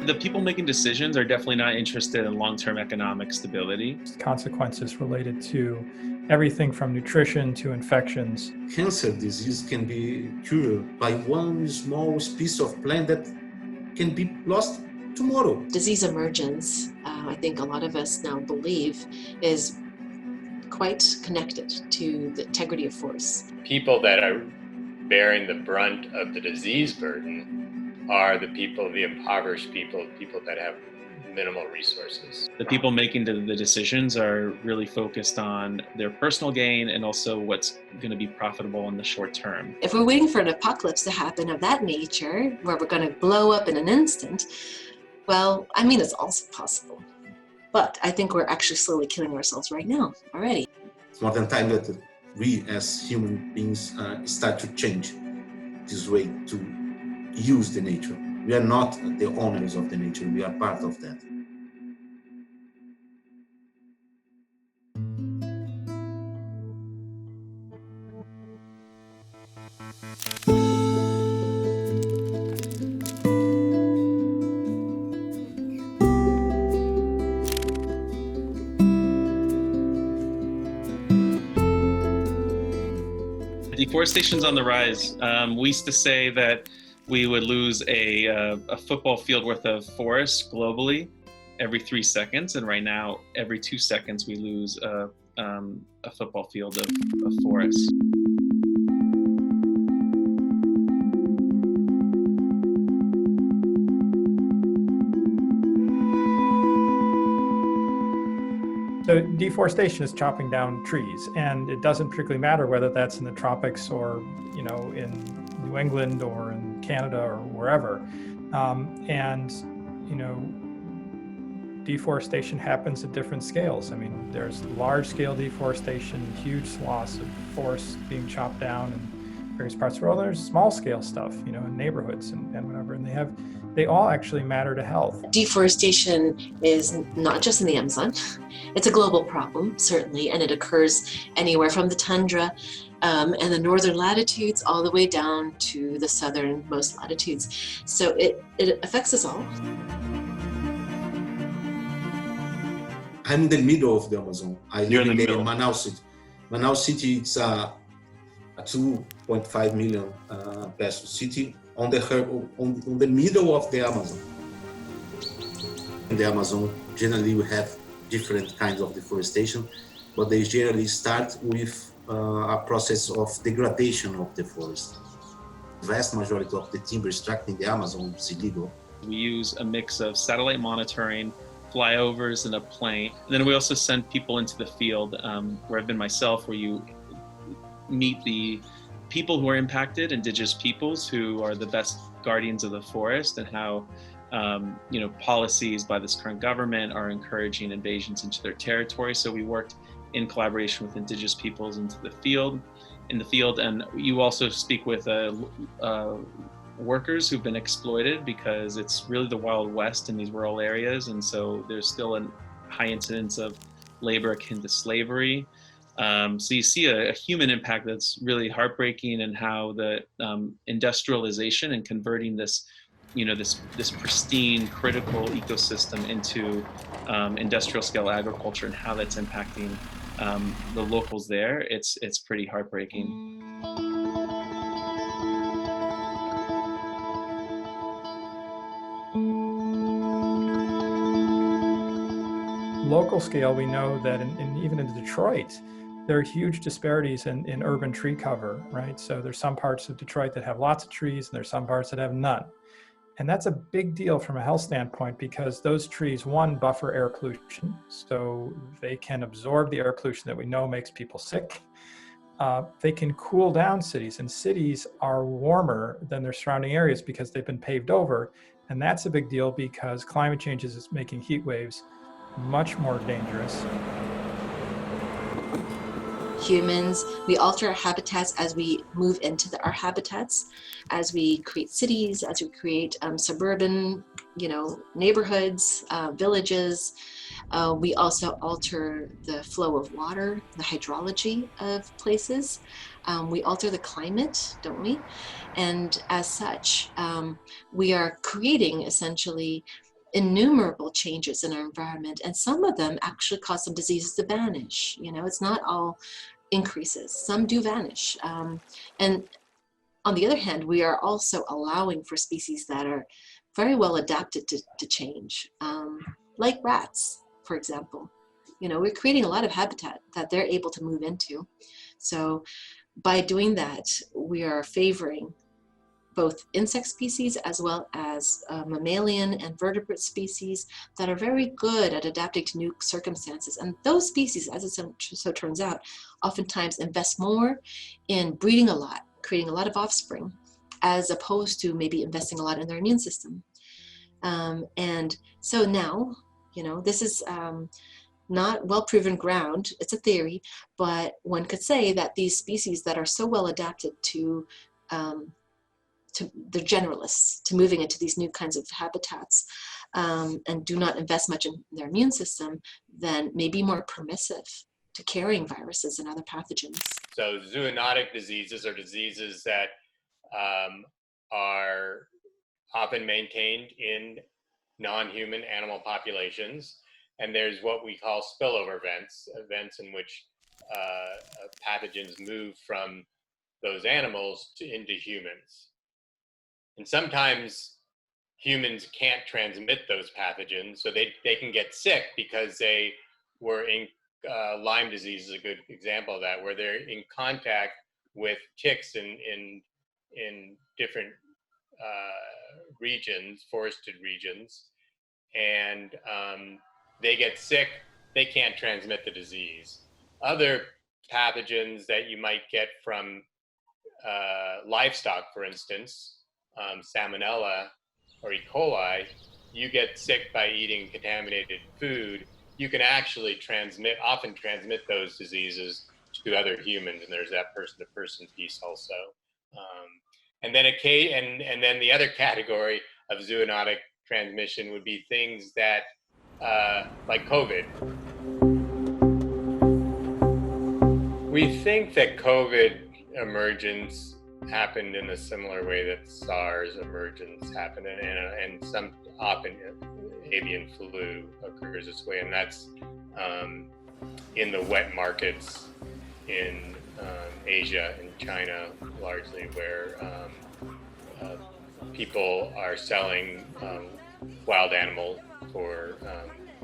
The people making decisions are definitely not interested in long-term economic stability. Consequences related to everything from nutrition to infections. Cancer disease can be cured by one small piece of plant that can be lost tomorrow. Disease emergence, I think a lot of us now believe, is quite connected to the integrity of forests. People that are bearing the brunt of the disease burden are the people, the impoverished people, people that have minimal resources. The people making the decisions are really focused on their personal gain and also what's going to be profitable in the short term. If we're waiting for an apocalypse to happen of that nature, where we're going to blow up in an instant, well, I mean, it's also possible. But I think we're actually slowly killing ourselves right now already. It's more than time that we as human beings start to change this way to use the nature. We are not the owners of the nature, we are part of that. Deforestation's on the rise. We used to say that we would lose a football field worth of forest globally every 3 seconds, and right now, every 2 seconds, we lose a football field of forest. So deforestation is chopping down trees, and it doesn't particularly matter whether that's in the tropics or, in New England or in Canada or wherever. Deforestation happens at different scales. I mean, there's large-scale deforestation, huge swaths of forests being chopped down in various parts of the world. There's small-scale stuff, in neighborhoods and whatever, and they all actually matter to health. Deforestation is not just in the Amazon. It's a global problem, certainly, and it occurs anywhere from the tundra and the northern latitudes all the way down to the southernmost latitudes. So it affects us all. I'm in the middle of the Amazon. I live in Manaus City. Manaus City, it's a 2.5 million peso city on the middle of the Amazon. In the Amazon, generally we have different kinds of deforestation, but they generally start with a process of degradation of the forest. The vast majority of the timber extracted in the Amazon is illegal. We use a mix of satellite monitoring, flyovers, and a plane. And then we also send people into the field, where I've been myself, where you meet the people who are impacted, indigenous peoples who are the best guardians of the forest, and how policies by this current government are encouraging invasions into their territory. So we worked in collaboration with indigenous peoples in the field, and you also speak with workers who've been exploited, because it's really the Wild West in these rural areas, and so there's still a high incidence of labor akin to slavery. So you see a human impact that's really heartbreaking, and how the industrialization and converting this pristine, critical ecosystem into industrial scale agriculture, and how that's impacting the locals there. It's pretty heartbreaking. Local scale, we know that even in Detroit, there are huge disparities in urban tree cover, right? So there's some parts of Detroit that have lots of trees, and there's some parts that have none. And that's a big deal from a health standpoint, because those trees, one, buffer air pollution, so they can absorb the air pollution that we know makes people sick. They can cool down cities, and cities are warmer than their surrounding areas because they've been paved over. And that's a big deal, because climate change is making heat waves much more dangerous. Humans, we alter our habitats as we move into our habitats, as we create cities, as we create suburban, neighborhoods, villages. We also alter the flow of water, the hydrology of places. We alter the climate, don't we? And as such, we are creating essentially innumerable changes in our environment, and some of them actually cause some diseases to vanish. You know, it's not all increases. Some do vanish. And on the other hand, we are also allowing for species that are very well adapted to change, like rats, for example. You know, we're creating a lot of habitat that they're able to move into. So by doing that, we are favoring both insect species as well as mammalian and vertebrate species that are very good at adapting to new circumstances. And those species, as it so turns out, oftentimes invest more in breeding a lot, creating a lot of offspring, as opposed to maybe investing a lot in their immune system. And so now, you know, this is not well-proven ground, it's a theory, but one could say that these species that are so well adapted to they're generalists, to moving into these new kinds of habitats, and do not invest much in their immune system, then may be more permissive to carrying viruses and other pathogens. So zoonotic diseases are diseases that are often maintained in non-human animal populations. And there's what we call spillover events in which pathogens move from those animals into humans. And sometimes humans can't transmit those pathogens, so they can get sick because they were in, Lyme disease is a good example of that, where they're in contact with ticks in different regions, forested regions, and they get sick, they can't transmit the disease. Other pathogens that you might get from livestock, for instance, Salmonella or E. coli, you get sick by eating contaminated food. You can actually often transmit those diseases to other humans, and there's that person-to-person piece also. And then the other category of zoonotic transmission would be things that, like COVID. We think that COVID emergence happened in a similar way that SARS emergence happened, and some often avian flu occurs this way, and that's in the wet markets in Asia and China largely, where people are selling wild animal for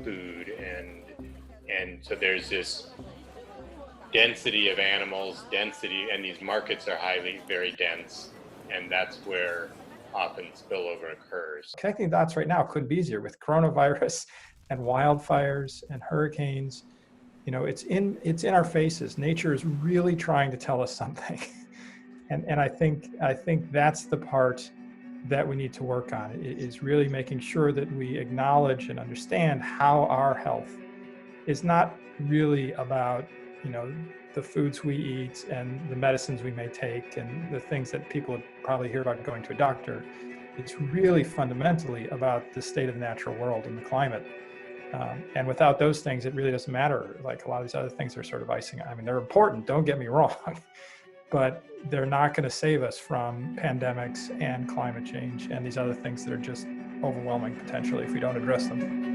food, and so there's this density of animals, and these markets are very dense, and that's where often spillover occurs. Connecting dots right now couldn't be easier with coronavirus and wildfires and hurricanes. You know, it's in our faces. Nature is really trying to tell us something, and I think that's the part that we need to work on, is really making sure that we acknowledge and understand how our health is not really about, you know, the foods we eat and the medicines we may take and the things that people would probably hear about going to a doctor. It's really fundamentally about the state of the natural world and the climate. And without those things, it really doesn't matter. Like a lot of these other things are sort of icing. I mean, they're important, don't get me wrong, but they're not going to save us from pandemics and climate change and these other things that are just overwhelming potentially if we don't address them.